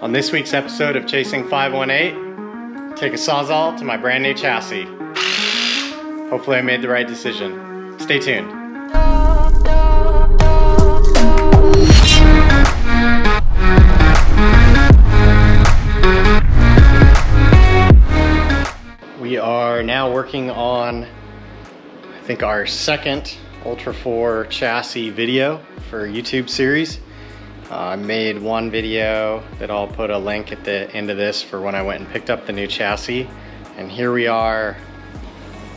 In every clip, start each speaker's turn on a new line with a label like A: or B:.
A: On this week's episode of Chasing 518, take a Sawzall to my brand new chassis. Hopefully I made the right decision. Stay tuned. We are now working on, I think, our second Ultra4 chassis video for YouTube series. I made one video that I'll put a link at the end of this for when I went and picked up the new chassis. And here we are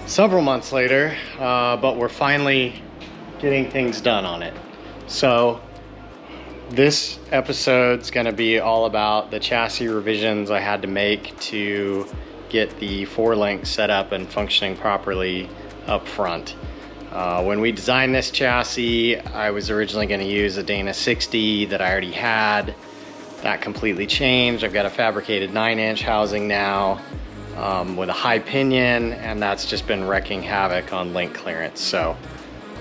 A: several months later, but we're finally getting things done on it. So this episode's gonna be all about the chassis revisions I had to make to get the 4-link set up and functioning properly up front. When we designed this chassis, I was originally going to use a Dana 60 that I already had. That completely changed. I've got a fabricated 9-inch housing now with a high pinion, and that's just been wrecking havoc on link clearance. So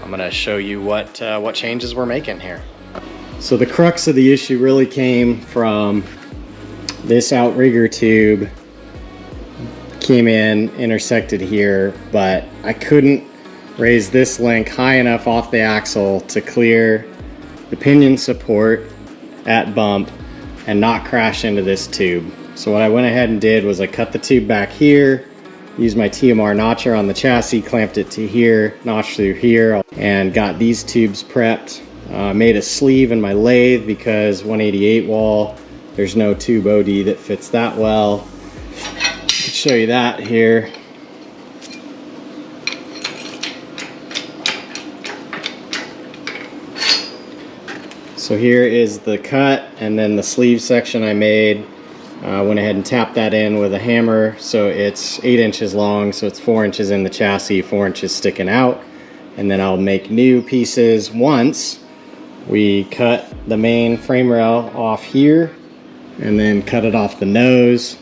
A: I'm going to show you what changes we're making here. So the crux of the issue really came from this outrigger tube. Came in, intersected here, but I couldn't raise this link high enough off the axle to clear the pinion support at bump and not crash into this tube. So what I went ahead and did was I cut the tube back here, used my TMR notcher on the chassis, clamped it to here, notched through here, and got these tubes prepped. Made a sleeve in my lathe because 188 wall, there's no tube OD that fits that well. I can show you that here. So here is the cut, and then the sleeve section I made. Went ahead and tapped that in with a hammer, so it's 8 inches long, so it's 4 inches in the chassis, 4 inches sticking out. And then I'll make new pieces once we cut the main frame rail off here, and then cut it off the nose.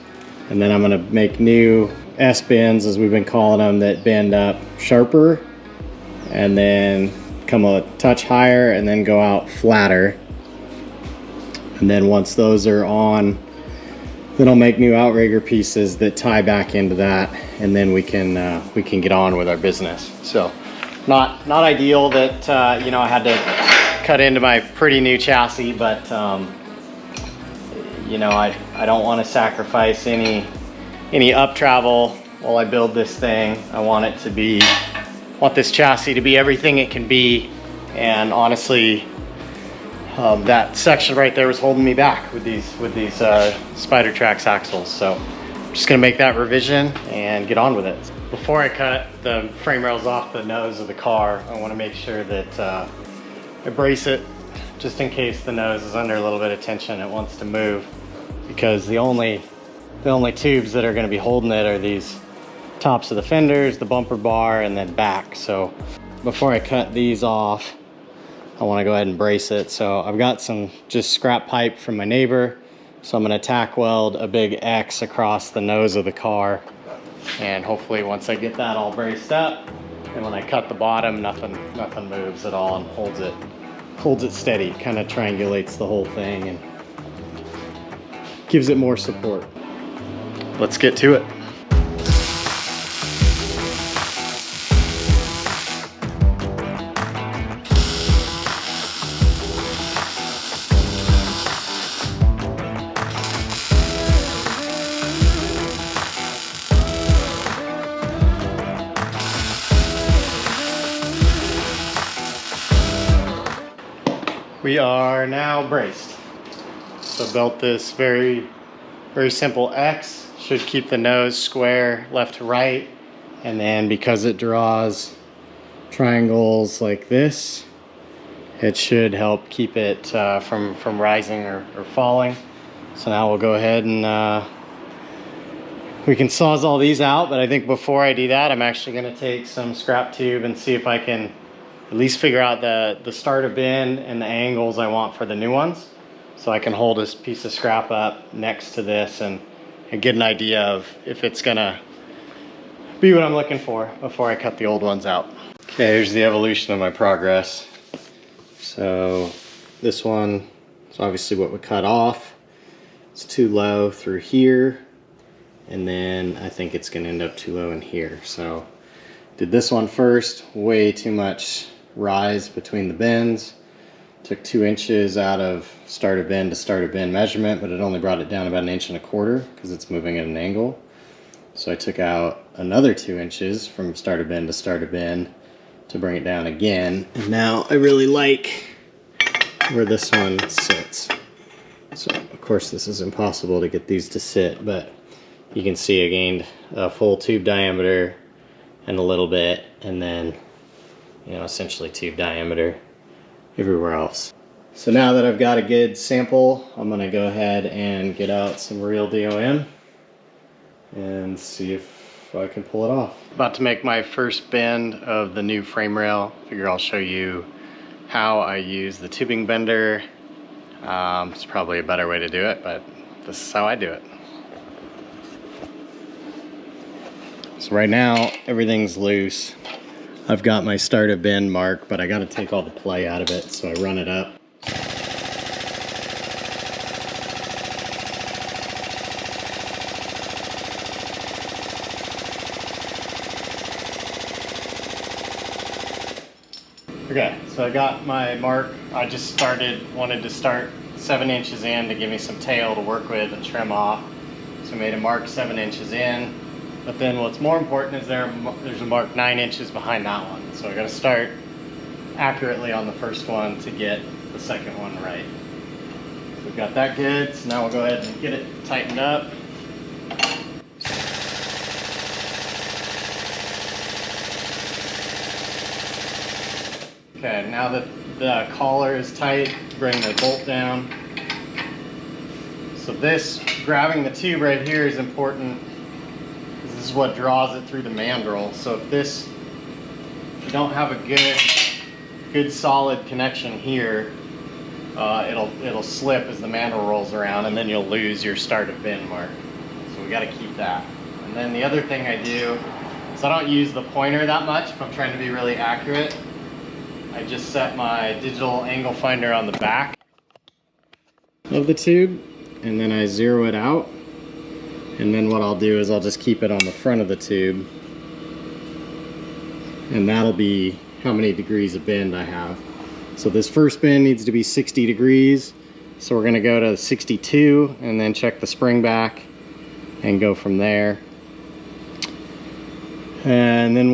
A: And then I'm gonna make new S-bends, as we've been calling them, that bend up sharper, and then come a touch higher and then go out flatter. And then once those are on, then I'll make new outrigger pieces that tie back into that, and then we can get on with our business. So not ideal that you know, I had to cut into my pretty new chassis, but you know, I don't want to sacrifice any up travel while I build this thing. I want it to be, want this chassis to be everything it can be, and honestly that section right there was holding me back with these Spider Trax axles. So I'm just gonna make that revision and get on with it. Before I cut the frame rails off the nose of the car, I want to make sure that I brace it just in case the nose is under a little bit of tension, it wants to move, because the only tubes that are going to be holding it are these tops of the fenders, the bumper bar, and then back. So before I cut these off, I want to go ahead and brace it. So I've got some just scrap pipe from my neighbor, so I'm going to tack weld a big X across the nose of the car, and hopefully once I get that all braced up, and when I cut the bottom, nothing moves at all and holds it steady, kind of triangulates the whole thing and gives it more support. Let's get to it. We are now braced. So built this very simple X. Should keep the nose square left to right, and then because it draws triangles like this, it should help keep it from rising or falling. So now we'll go ahead and we can Sawzall these out, but I think before I do that, I'm actually going to take some scrap tube and see if I can at least figure out the start of bend and the angles I want for the new ones, so I can hold this piece of scrap up next to this and get an idea of if it's gonna be what I'm looking for before I cut the old ones out. Okay, here's the evolution of my progress. So this one is obviously what we cut off. It's too low through here, and then I think it's going to end up too low in here. So did this one first, way too much rise between the bends. Took 2 inches out of start of bend to start of bend measurement, but it only brought it down about 1.25 inches because it's moving at an angle. So I took out another 2 inches from start of bend to start of bend to bring it down again. And now I really like where this one sits. So of course this is impossible to get these to sit, but you can see I gained a full tube diameter and a little bit, and then, you know, essentially tube diameter everywhere else. So now that I've got a good sample, I'm going to go ahead and get out some real DOM and see if I can pull it off. About to make my first bend of the new frame rail. Figure I'll show you how I use the tubing bender. It's probably a better way to do it, but this is how I do it. So right now everything's loose. I've got my start of bend mark, but I got to take all the play out of it, so I run it up. Okay, so I got my mark. I just wanted to start 7 inches in to give me some tail to work with and trim off. So I made a mark 7 inches in. But then what's more important is there's a mark 9 inches behind that one. So I got to start accurately on the first one to get the second one right. So we've got that good. So now we'll go ahead and get it tightened up. Okay, now that the collar is tight, bring the bolt down. So this, grabbing the tube right here is important. This is what draws it through the mandrel. So if you don't have a good solid connection here, it'll slip as the mandrel rolls around, and then you'll lose your start of bend mark. So we got to keep that. And then the other thing I do is I don't use the pointer that much if I'm trying to be really accurate. I just set my digital angle finder on the back of the tube, and then I zero it out. And then what I'll do is I'll just keep it on the front of the tube, and that'll be how many degrees of bend I have. So this first bend needs to be 60 degrees, so we're going to go to 62 and then check the spring back and go from there. And then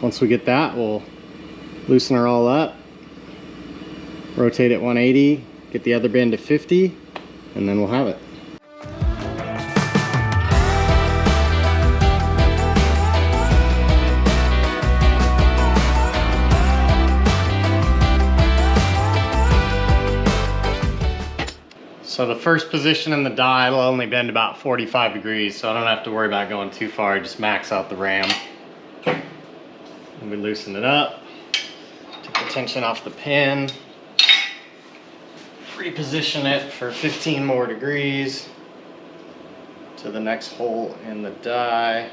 A: once we get that, we'll loosen her all up, rotate it 180, get the other bend to 50, and then we'll have it. So the first position in the die will only bend about 45 degrees, so I don't have to worry about going too far. Just max out the ram. And we loosen it up, take the tension off the pin, reposition it for 15 more degrees to the next hole in the die.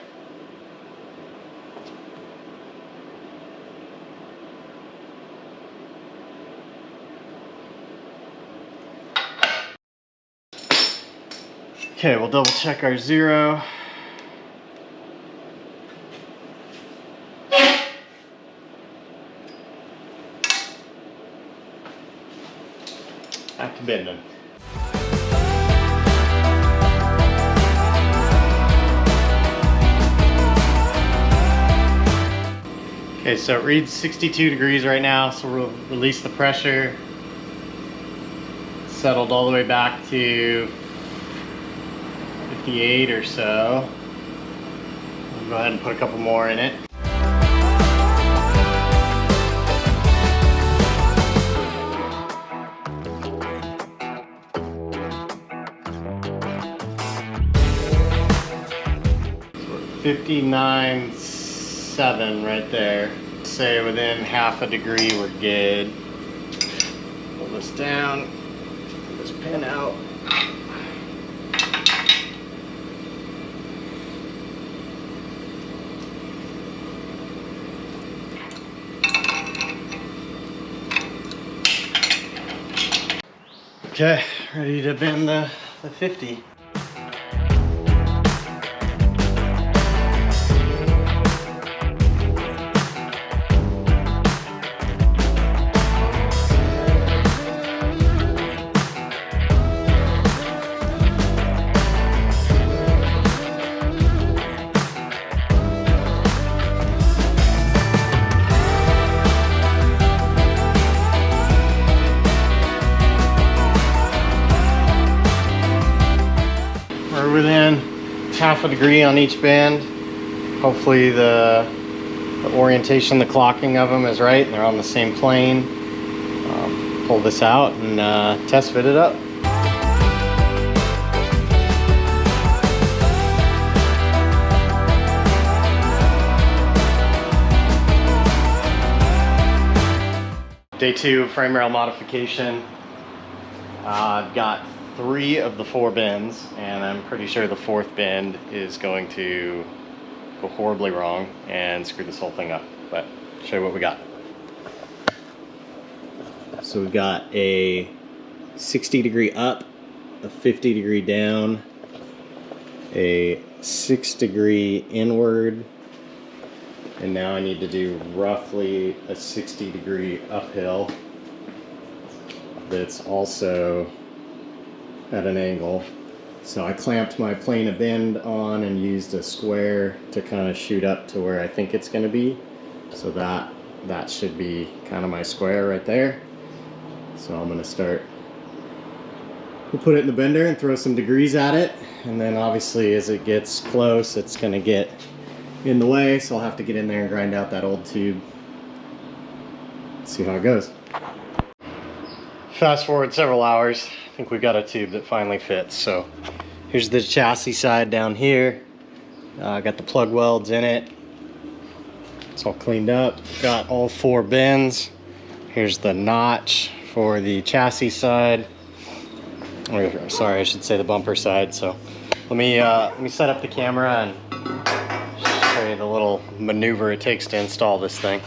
A: Okay, we'll double check our zero. Back to bending. Okay, so it reads 62 degrees right now, so we'll release the pressure. Settled all the way back to 58 or so. We'll go ahead and put a couple more in it. So we're 59.7 right there. Say within half a degree we're good. Pull this down, pull this pin out. Okay, ready to bend the the 50. We're within half a degree on each bend. Hopefully the orientation, the clocking of them is right and they're on the same plane. Pull this out and test fit it up. Day 2 frame rail modification. I've got 3 of the 4 bends, and I'm pretty sure the 4th bend is going to go horribly wrong and screw this whole thing up. But I'll show you what we got. So we've got a 60 degree up, a 50 degree down, a 6 degree inward, and now I need to do roughly a 60 degree uphill that's also at an angle. So I clamped my plane of bend on and used a square to kind of shoot up to where I think it's going to be. So that should be kind of my square right there. So I'm going to start, we'll put it in the bender and throw some degrees at it, and then obviously as it gets close it's going to get in the way, so I'll have to get in there and grind out that old tube. See how it goes. Fast forward several hours, I think we've got a tube that finally fits. So here's the chassis side down here. Got the plug welds in it. It's all cleaned up. Got all 4 bends. Here's the notch for the chassis side. Or, sorry, I should say the bumper side. So let me set up the camera and show you the little maneuver it takes to install this thing.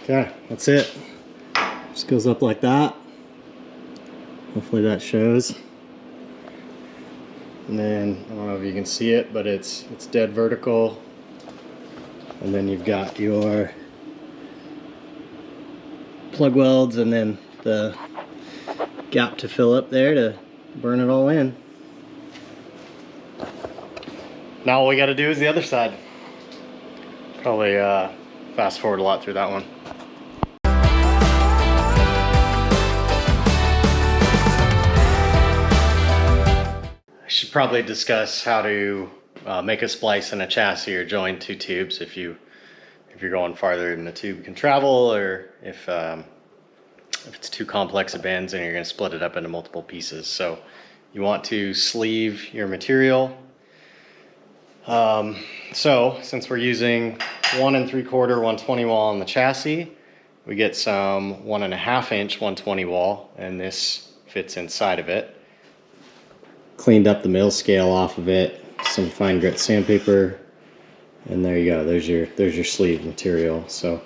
A: Okay, that's it. Just goes up like that. Hopefully that shows. And then, I don't know if you can see it, but it's dead vertical. And then you've got your plug welds and then the gap to fill up there to burn it all in. Now all we got to do is the other side. Probably fast forward a lot through that one. I should probably discuss how to make a splice in a chassis or join 2 tubes if you're going farther than the tube can travel, or if it's too complex of bends and you're going to split it up into multiple pieces. So you want to sleeve your material. So since we're using 1 3/4 120 wall on the chassis, we get some 1.5 inch 120 wall, and this fits inside of it. Cleaned up the mill scale off of it, some fine grit sandpaper, and there you go. There's your sleeve material. So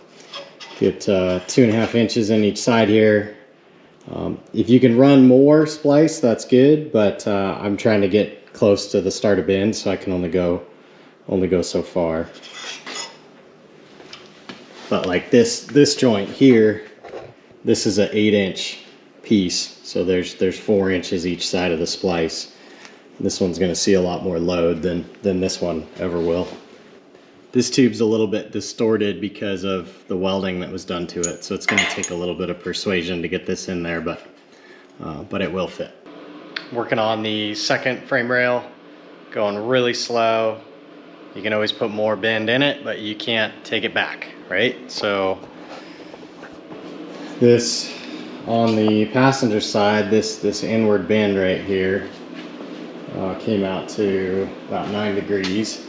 A: get 2.5 inches in each side here. If you can run more splice, that's good, but I'm trying to get close to the start of bend, so I can only go so far. But like this joint here, this is an 8-inch piece, so there's 4 inches each side of the splice. This one's going to see a lot more load than this one ever will. This tube's a little bit distorted because of the welding that was done to it, so it's going to take a little bit of persuasion to get this in there, but it will fit. Working on the second frame rail, going really slow. You can always put more bend in it, but you can't take it back, right? So this, on the passenger side, this inward bend right here came out to about 9 degrees,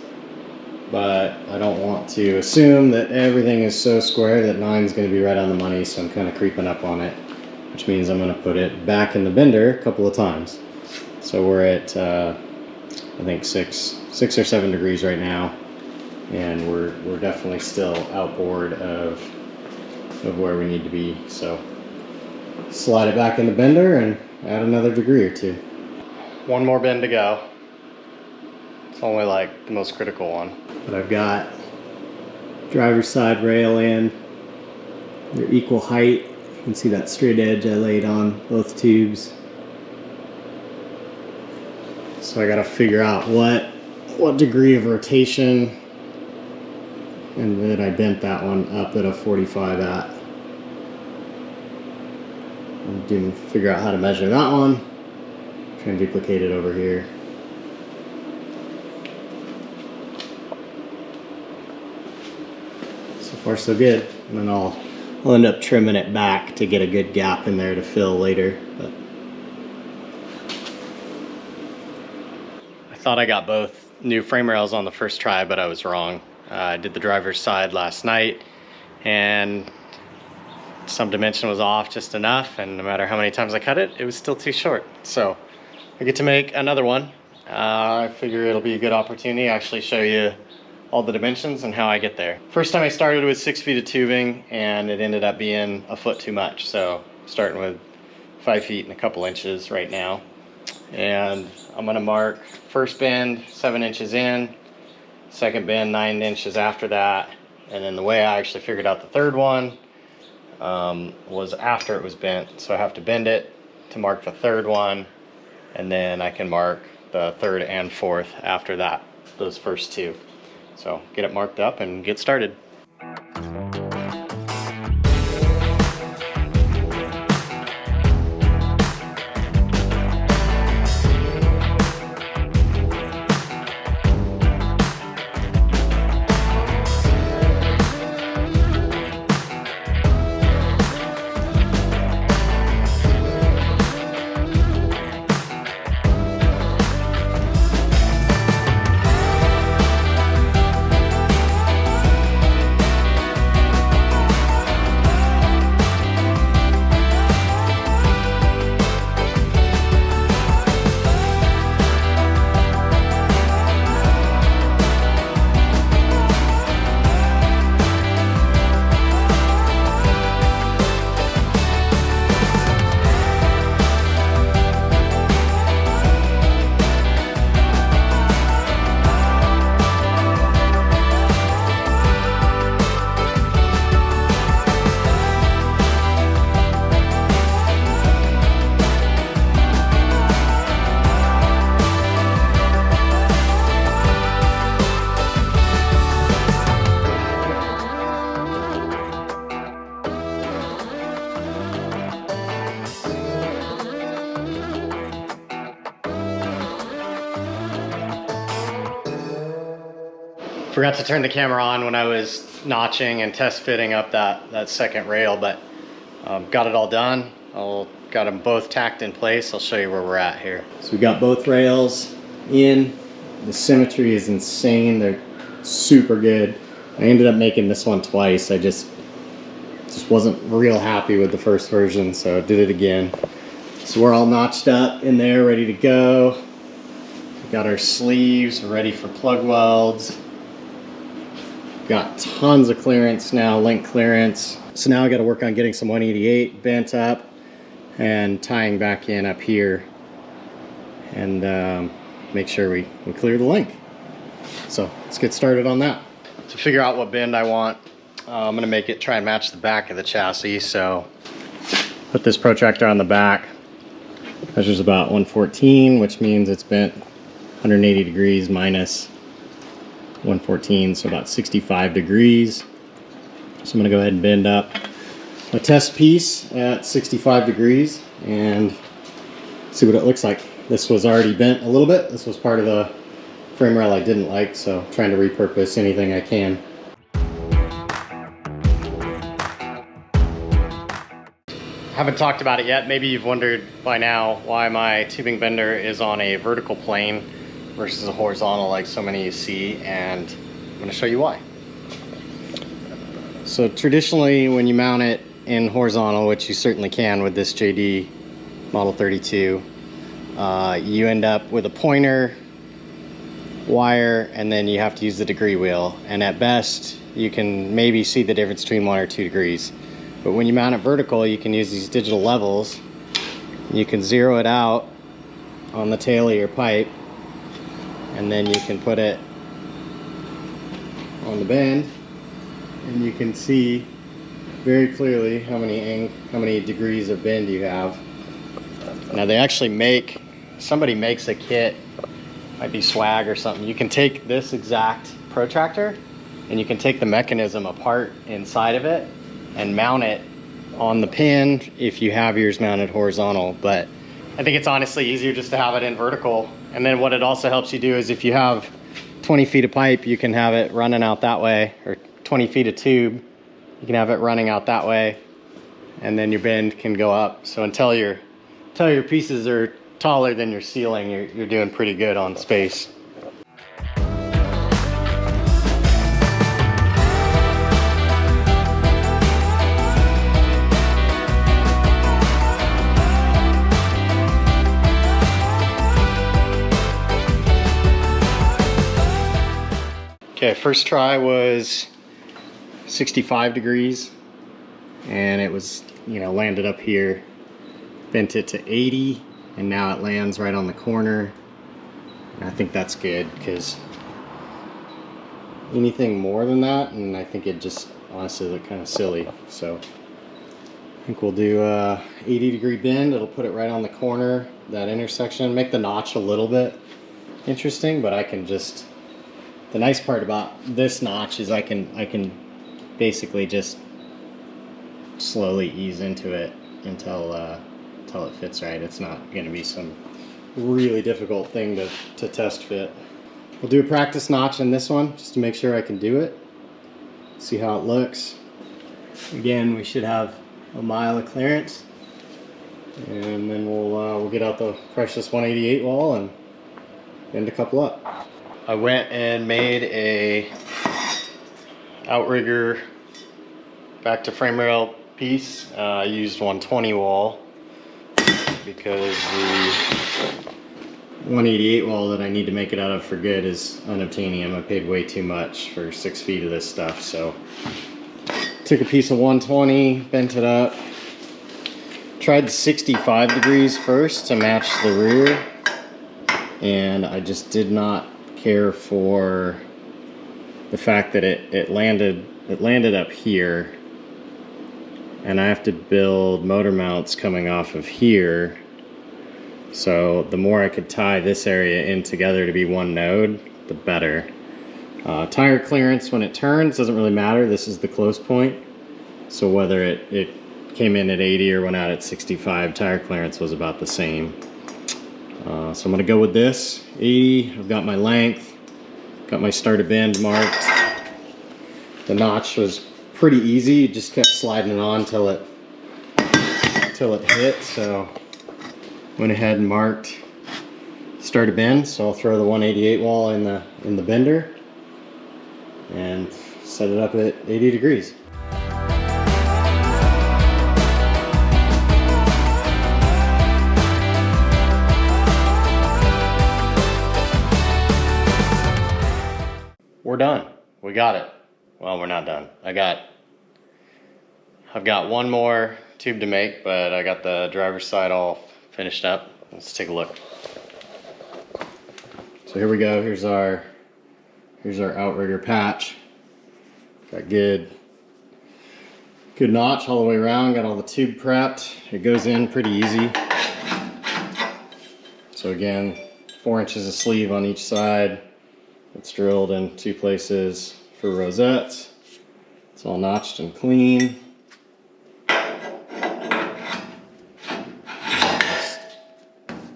A: but I don't want to assume that everything is so square that 9 is going to be right on the money, so I'm kind of creeping up on it. which means I'm going to put it back in the bender a couple of times. So we're at I think 6 or 7 degrees right now, and we're definitely still outboard of where we need to be. So slide it back in the bender and add another degree or two. One more bend to go. It's only like the most critical one. But I've got driver's side rail in. They're equal height. You can see that straight edge I laid on both tubes. So I gotta figure out what degree of rotation, and then I bent that one up at a 45 at. And didn't figure out how to measure that one. Try and duplicate it over here. So far so good. And then I'll end up trimming it back to get a good gap in there to fill later. But I thought I got both new frame rails on the first try, but I was wrong. I did the driver's side last night, and some dimension was off just enough, and no matter how many times I cut it, it was still too short. So I get to make another one. I figure it'll be a good opportunity to actually show you all the dimensions and how I get there. First time I started with 6 feet of tubing, and it ended up being a foot too much. So starting with 5 feet and a couple inches right now. And I'm gonna mark first bend 7 inches in, second bend 9 inches after that. And then the way I actually figured out the third one was after it was bent. So I have to bend it to mark the third one, and then I can mark the third and fourth after that, those first two. So get it marked up and get started. Forgot to turn the camera on when I was notching and test fitting up that second rail, but got it all done. Got them both tacked in place. I'll show you where we're at here. So we got both rails in. The symmetry is insane. They're super good. I ended up making this one twice. I just wasn't real happy with the first version, so I did it again. So we're all notched up in there, ready to go. We got our sleeves ready for plug welds. Got tons of clearance now, link clearance. So now I got to work on getting some 188 bent up and tying back in up here, and make sure we clear the link. So let's get started on that. To figure out what bend I want, I'm going to try and match the back of the chassis. So put this protractor on the back. Measures about 114, which means it's bent 180 degrees minus 114, so about 65 degrees. So I'm going to go ahead and bend up a test piece at 65 degrees and see what it looks like. This was already bent a little bit. This was part of the frame rail I didn't like, so I'm trying to repurpose anything I can. Haven't talked about it yet. Maybe you've wondered by now why my tubing bender is on a vertical plane versus a horizontal like so many you see, and I'm going to show you why. So traditionally when you mount it in horizontal, which you certainly can with this JD Model 32, you end up with a pointer, wire, and then you have to use the degree wheel. And at best, you can maybe see the difference between 1 or 2 degrees. But when you mount it vertical, you can use these digital levels. You can zero it out on the tail of your pipe, and then you can put it on the bend, and you can see very clearly how many degrees of bend you have. Now they actually somebody makes a kit, might be Swag or something. You can take this exact protractor and you can take the mechanism apart inside of it and mount it on the pin if you have yours mounted horizontal. But I think it's honestly easier just to have it in vertical. And then what it also helps you do is if you have 20 feet of pipe, you can have it running out that way, or 20 feet of tube, you can have it running out that way, and then your bend can go up. So until your pieces are taller than your ceiling, you're doing pretty good on space. Okay, first try was 65 degrees, and it was, landed up here. Bent it to 80, and now it lands right on the corner. And I think that's good, because anything more than that, and I think it just honestly looked kind of silly. So I think we'll do a 80-degree bend. It'll put it right on the corner, that intersection. Make the notch a little bit interesting, but I can just... The nice part about this notch is I can basically just slowly ease into it until it fits right. It's not going to be some really difficult thing to test fit. We'll do a practice notch in this one just to make sure I can do it. See how it looks. Again, we should have a mile of clearance, and then we'll get out the precious 188 wall and bend a couple up. I went and made a outrigger back to frame rail piece. I used 120 wall because the 188 wall that I need to make it out of for good is unobtainium. I paid way too much for 6 feet of this stuff, so took a piece of 120, bent it up, tried 65 degrees first to match the rear, and I just did not care for the fact that it landed up here, and I have to build motor mounts coming off of here. So the more I could tie this area in together to be one node, the better. Tire clearance when it turns doesn't really matter. This is the close point, so whether it came in at 80 or went out at 65, tire clearance was about the same. So I'm going to go with this 80. I've got my length, got my starter bend marked. The notch was pretty easy, it just kept sliding it on till it hit. So went ahead and marked starter bend. So I'll throw the 188 wall in the bender and set it up at 80 degrees. We're done. We got it. Well, we're not done. I've got one more tube to make, but I got the driver's side all finished up. Let's take a look. So here we go. Here's our outrigger patch. Got good notch all the way around. Got all the tube prepped. It goes in pretty easy. So again, 4 inches of sleeve on each side. It's drilled in 2 places for rosettes. It's all notched and clean.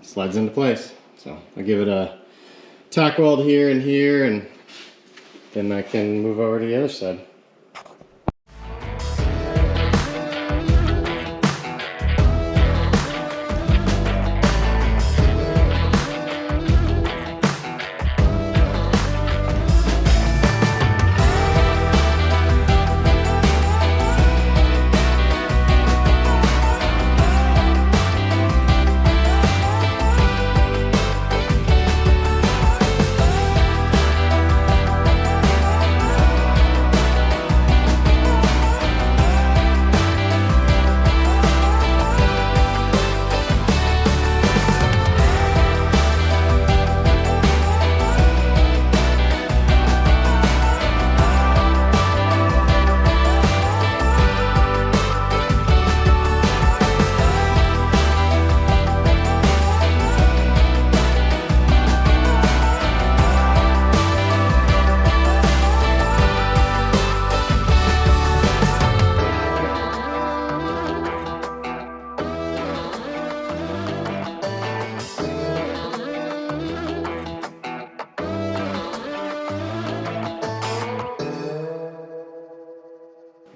A: Slides into place. So I give it a tack weld here and here, and then I can move over to the other side.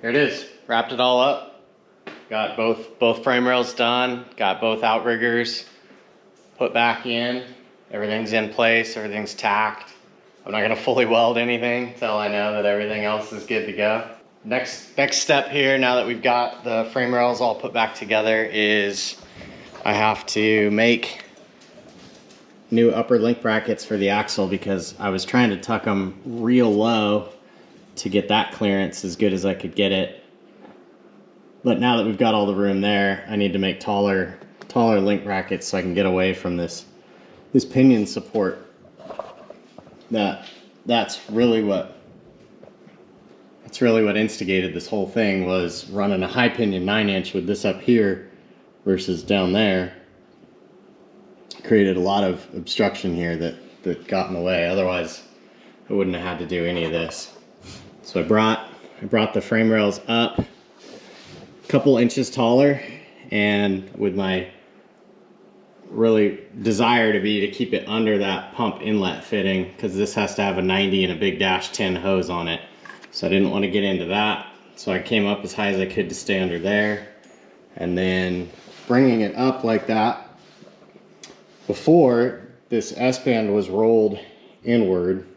A: There it is. Wrapped it all up. Got both frame rails done. Got both outriggers put back in. Everything's in place. Everything's tacked. I'm not gonna fully weld anything until I know that everything else is good to go. Next step here, now that we've got the frame rails all put back together, is I have to make new upper link brackets for the axle, because I was trying to tuck them real low to get that clearance as good as I could get it. But now that we've got all the room there, I need to make taller link brackets so I can get away from this pinion support. That's really what instigated this whole thing, was running a high pinion 9-inch with this up here versus down there. Created a lot of obstruction here that got in the way. Otherwise I wouldn't have had to do any of this. So I brought the frame rails up a couple inches taller, and with my really desire to keep it under that pump inlet fitting, because this has to have a 90 and a big dash 10 hose on it. So I didn't want to get into that. So I came up as high as I could to stay under there. And then bringing it up like that, before this S-band was rolled inward,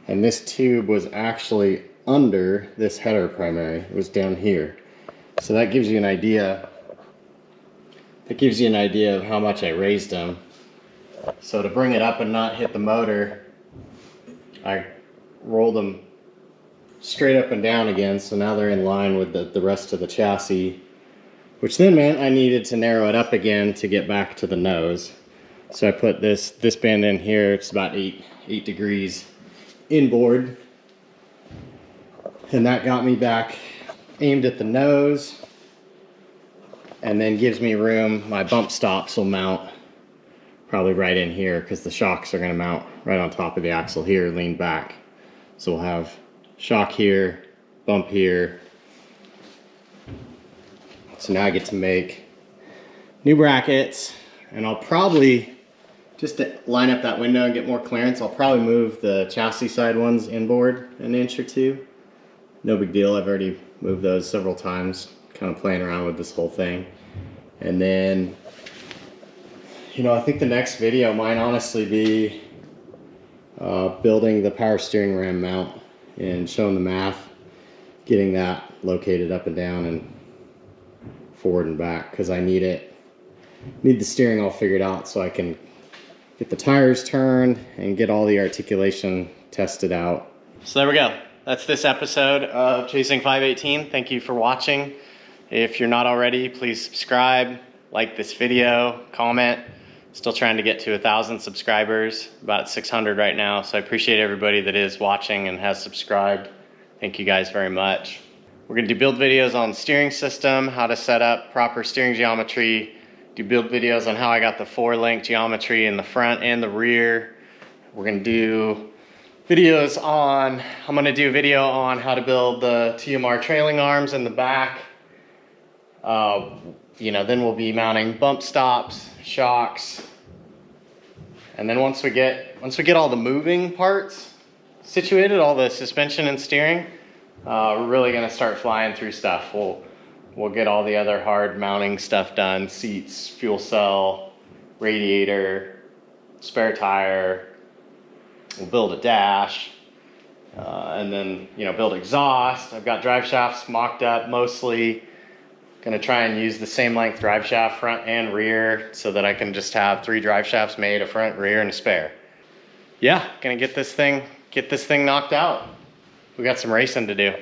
A: and this tube was actually under this header primary. It was down here. So that gives you an idea. That gives you an idea of how much I raised them. So to bring it up and not hit the motor, I rolled them straight up and down again, so now they're in line with the rest of the chassis, which then meant I needed to narrow it up again to get back to the nose. So I put this band in here. It's about 8 degrees inboard, and that got me back aimed at the nose, and then gives me room. My bump stops will mount probably right in here, because the shocks are going to mount right on top of the axle here, lean back. So we'll have shock here, bump here. So now I get to make new brackets, and I'll probably, just to line up that window and get more clearance, I'll probably move the chassis side ones inboard an inch or two. No big deal, I've already moved those several times, kind of playing around with this whole thing. And then, you know, I think the next video might honestly be building the power steering ram mount and showing the math, getting that located up and down and forward and back, because I need the steering all figured out so I can get the tires turned and get all the articulation tested out. So there we go. That's this episode of Chasing 518. Thank you for watching. If you're not already, please subscribe, like this video, comment. Still trying to get to 1,000 subscribers, about 600 right now. So I appreciate everybody that is watching and has subscribed. Thank you guys very much. We're gonna do build videos on steering system, how to set up proper steering geometry, do build videos on how I got the 4-link geometry in the front and the rear. We're gonna do videos on, I'm gonna do a video on how to build the TMR trailing arms in the back. You know, then we'll be mounting bump stops, shocks, and then once we get all the moving parts situated, all the suspension and steering, we're really gonna start flying through stuff. We'll get all the other hard mounting stuff done: seats, fuel cell, radiator, spare tire. We'll build a dash, and then, you know, build exhaust. I've got drive shafts mocked up mostly. Gonna try and use the same length drive shaft front and rear so that I can just have 3 drive shafts made, a front, rear, and a spare. Yeah, gonna get this thing knocked out. We got some racing to do.